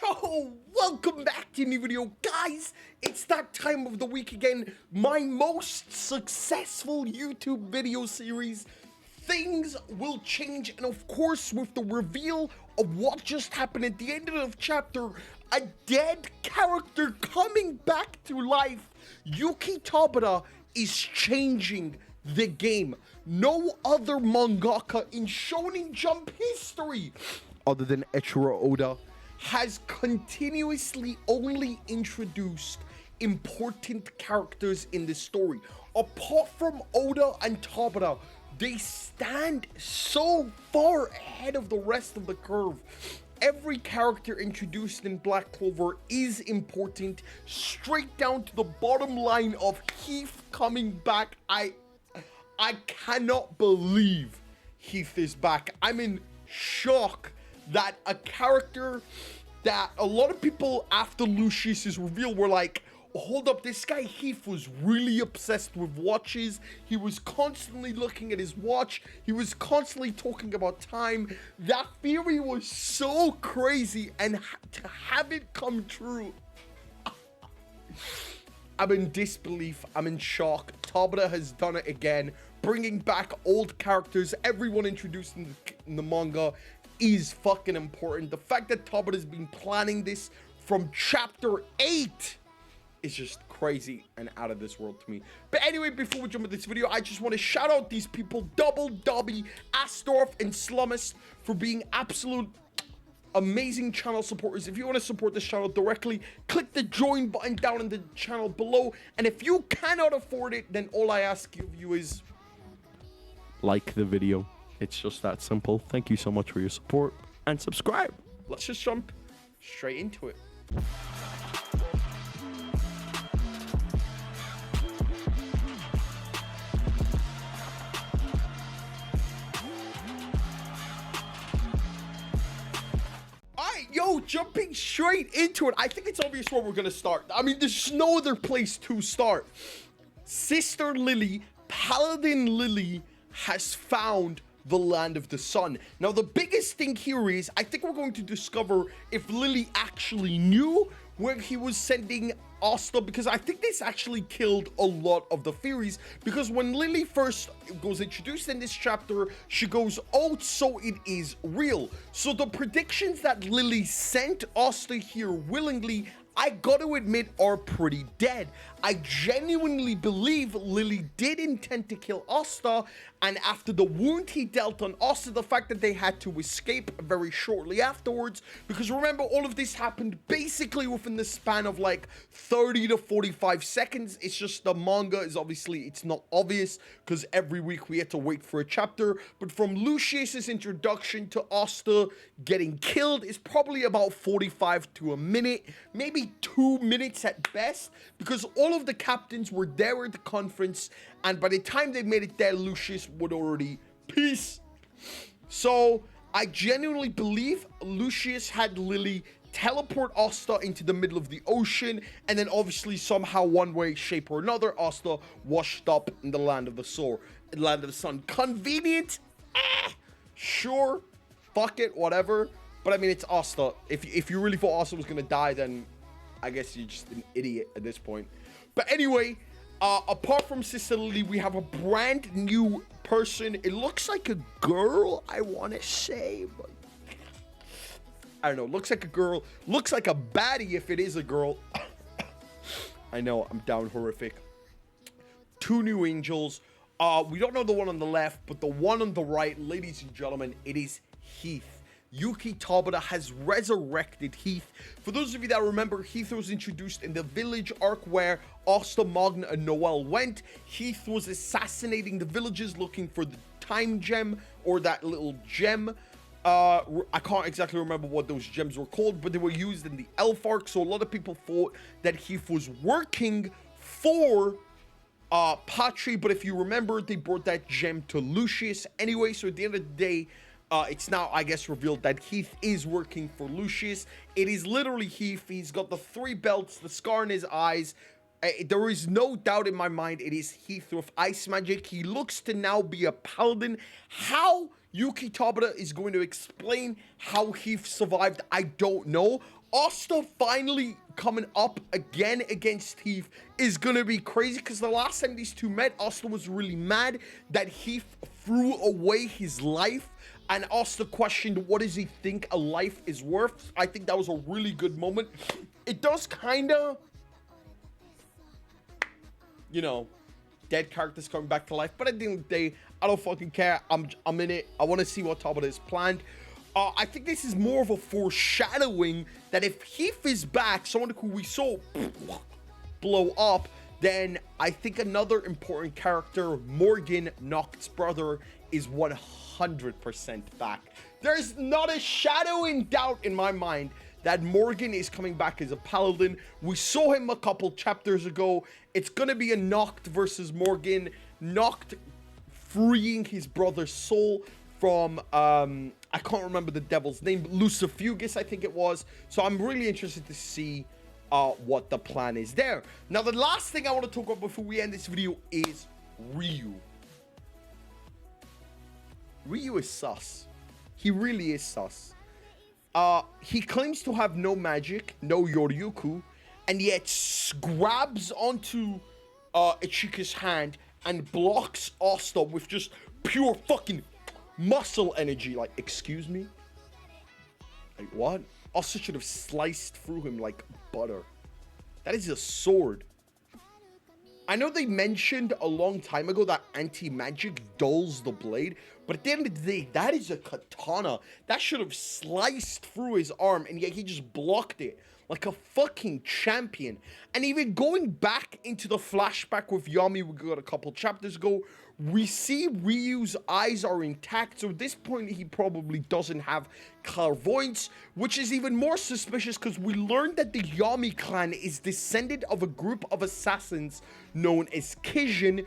So, welcome back to a new video, guys. It's that time of the week again, my most successful YouTube video series. Things will change, and of course, with the reveal of what just happened at the end of the chapter, a dead character coming back to life, Yuki Tabata is changing the game. No other mangaka in Shonen Jump history, other than Eiichiro Oda, has continuously only introduced important characters in the story. Apart from Oda and Tabata, they stand so far ahead of the rest of the curve. Every character introduced in Black Clover is important, straight down to the bottom line of Heath coming back. I cannot believe Heath is back. I'm in shock that a character that a lot of people after Lucius's reveal were like, hold up, this guy Heath was really obsessed with watches. He was constantly looking at his watch. He was constantly talking about time. That theory was so crazy, and to have it come true, I'm in disbelief. I'm in shock. Tabata has done it again, bringing back old characters. Everyone introduced in the manga is fucking important. The fact that Tabata has been planning this from chapter 8 is just crazy and out of this world to me. But anyway, before we jump into this video, I just want to shout out these people, Double Dobby, Astorf, and Slumist, for being absolute amazing channel supporters. If you want to support this channel directly, click the join button down in the channel below. And if you cannot afford it, then all I ask of you is like the video. It's just that simple. Thank you so much for your support, and subscribe. Let's just jump straight into it. Yo, jumping straight into it, I think it's obvious where we're gonna start. I mean, there's no other place to start. Sister Lily, Paladin Lily, has found the land of the sun. Now, the biggest thing here is, I think we're going to discover if Lily actually knew where he was sending Asta, because I think this actually killed a lot of the theories, because when Lily first goes introduced in this chapter, she goes, oh, so it is real. So the predictions that Lily sent Asta here willingly, I gotta admit, are pretty dead. I genuinely believe Lily did intend to kill Asta, and after the wound he dealt on Asta, the fact that they had to escape very shortly afterwards, because remember, all of this happened basically within the span of like 30 to 45 seconds. It's just the manga is obviously, it's not obvious, because every week we had to wait for a chapter, but from Lucius's introduction to Asta getting killed is probably about 45 to a minute, maybe 2 minutes at best, because all of the captains were there at the conference, and by the time they made it there, Lucius would already peace. So I genuinely believe Lucius had Lily teleport Asta into the middle of the ocean, and then obviously somehow, one way, shape, or another, Asta washed up in the land of the sun. Convenient? Sure, fuck it, whatever. But I mean, it's Asta. If you really thought Asta was gonna die, then I guess you're just an idiot at this point. But anyway, apart from Sister Lily, we have a brand new person. It looks like a girl, I want to say, but I don't know. Looks like a girl. Looks like a baddie if it is a girl. I know, I'm down horrific. 2 new angels. We don't know the one on the left, but the one on the right, ladies and gentlemen, it is Heath. Yuki Tabata has resurrected Heath. For those of you that remember, Heath was introduced in the village arc where Asta, Magna, and Noel went. Heath was assassinating the villagers looking for the time gem, or that little gem. I can't exactly remember what those gems were called, but they were used in the Elf arc, so a lot of people thought that Heath was working for Patri, but if you remember, they brought that gem to Lucius anyway, so at the end of the day, it's now, I guess, revealed that Heath is working for Lucius. It is literally Heath. He's got the 3 belts, the scar in his eyes. There is no doubt in my mind it is Heath with ice magic. He looks to now be a paladin. How Yuki Tabata is going to explain how Heath survived, I don't know. Asta finally coming up again against Heath is gonna be crazy, because the last time these two met, Asta was really mad that Heath threw away his life, and Asta questioned what does he think a life is worth. I think that was a really good moment. It does kind of, you know, dead characters coming back to life, but at the end of the day, I don't fucking care. I'm in it. I want to see what Tabata is planned. I think this is more of a foreshadowing that if Heath is back, someone who we saw blow up, then I think another important character, Morgan, Noct's brother, is 100% back. There's not a shadow in doubt in my mind that Morgan is coming back as a paladin. We saw him a couple chapters ago. It's gonna be a Noct versus Morgan. Noct freeing his brother's soul from I can't remember the devil's name, Lucifugus I think it was. So I'm really interested to see what the plan is there. Now the last thing I want to talk about before we end this video is Ryu. Ryu is sus. He really is sus. He claims to have no magic, no Yoryuku, and yet grabs onto Ichika's hand and blocks Asta with just pure fucking muscle energy. Like, excuse me? Like, what? Asta should have sliced through him like butter. That is a sword. I know they mentioned a long time ago that anti-magic dulls the blade, but at the end of the day, that is a katana. That should have sliced through his arm, and yet he just blocked it like a fucking champion. And even going back into the flashback with Yami we got a couple chapters ago, we see Ryu's eyes are intact, so at this point he probably doesn't have clairvoyance, which is even more suspicious because we learned that the Yami clan is descended of a group of assassins known as Kijin.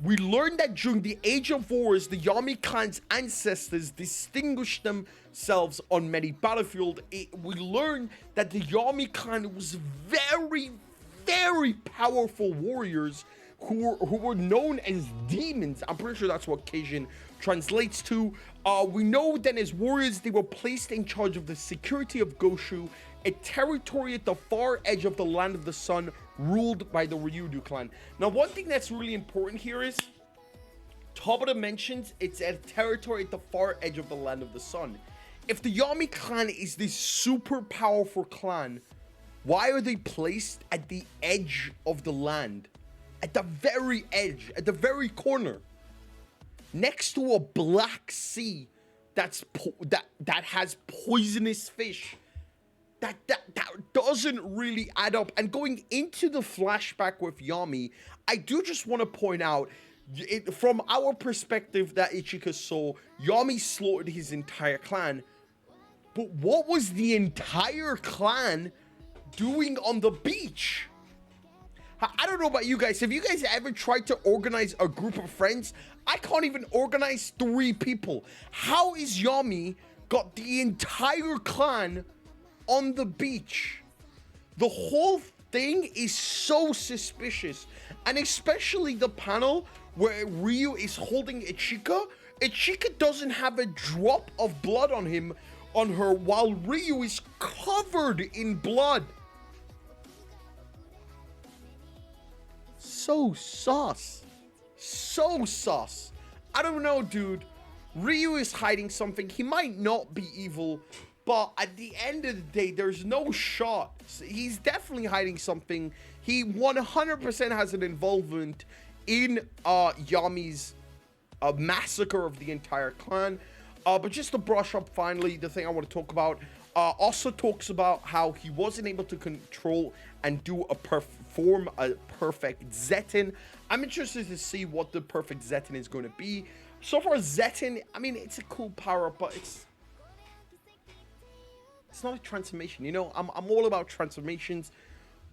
We learned that during the Age of Wars, the Yami clan's ancestors distinguished themselves on many battlefields. We learned that the Yami clan was very, very powerful warriors who were known as demons. I'm pretty sure that's what Kijin translates to. We know that as warriors, they were placed in charge of the security of Goshu, a territory at the far edge of the Land of the Sun, ruled by the Ryudu clan. Now, one thing that's really important here is Tabata mentions it's a territory at the far edge of the Land of the Sun. If the Yami clan is this super powerful clan, why are they placed at the edge of the land? At the very edge, at the very corner, next to a black sea that has poisonous fish. That doesn't really add up. And going into the flashback with Yami, I do just want to point out, from our perspective that Ichika saw, Yami slaughtered his entire clan. But what was the entire clan doing on the beach? I don't know about you guys. Have you guys ever tried to organize a group of friends? I can't even organize 3 people. How is Yami got the entire clan on the beach? The whole thing is so suspicious. And especially the panel where Ryu is holding Ichika. Ichika doesn't have a drop of blood on him, on her, while Ryu is covered in blood. So sus. So sus. I don't know, dude. Ryu is hiding something. He might not be evil, but at the end of the day, there's no shot. He's definitely hiding something. He 100% has an involvement in Yami's massacre of the entire clan. But just to brush up finally, the thing I want to talk about, also talks about how he wasn't able to control and do perform a perfect Zetin. I'm interested to see what the perfect Zetin is going to be. So far, Zetin, I mean, it's a cool power-up, but it's not a transformation. You know, I'm all about transformations.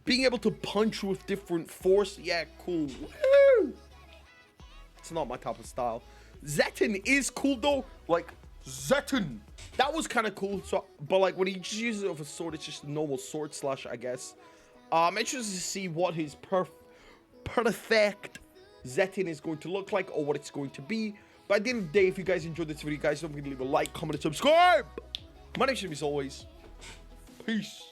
Being able to punch with different force, yeah, cool. Woo! It's not my type of style. Zetin is cool though, like Zetin. That was kind of cool. So, but like when he just uses it with a sword, it's just a normal sword slash, I guess. I'm interested to see what his perfect Zetin is going to look like, or what it's going to be. But at the end of the day, if you guys enjoyed this video, guys, don't forget to leave a like, comment, and subscribe. My name is always. Peace.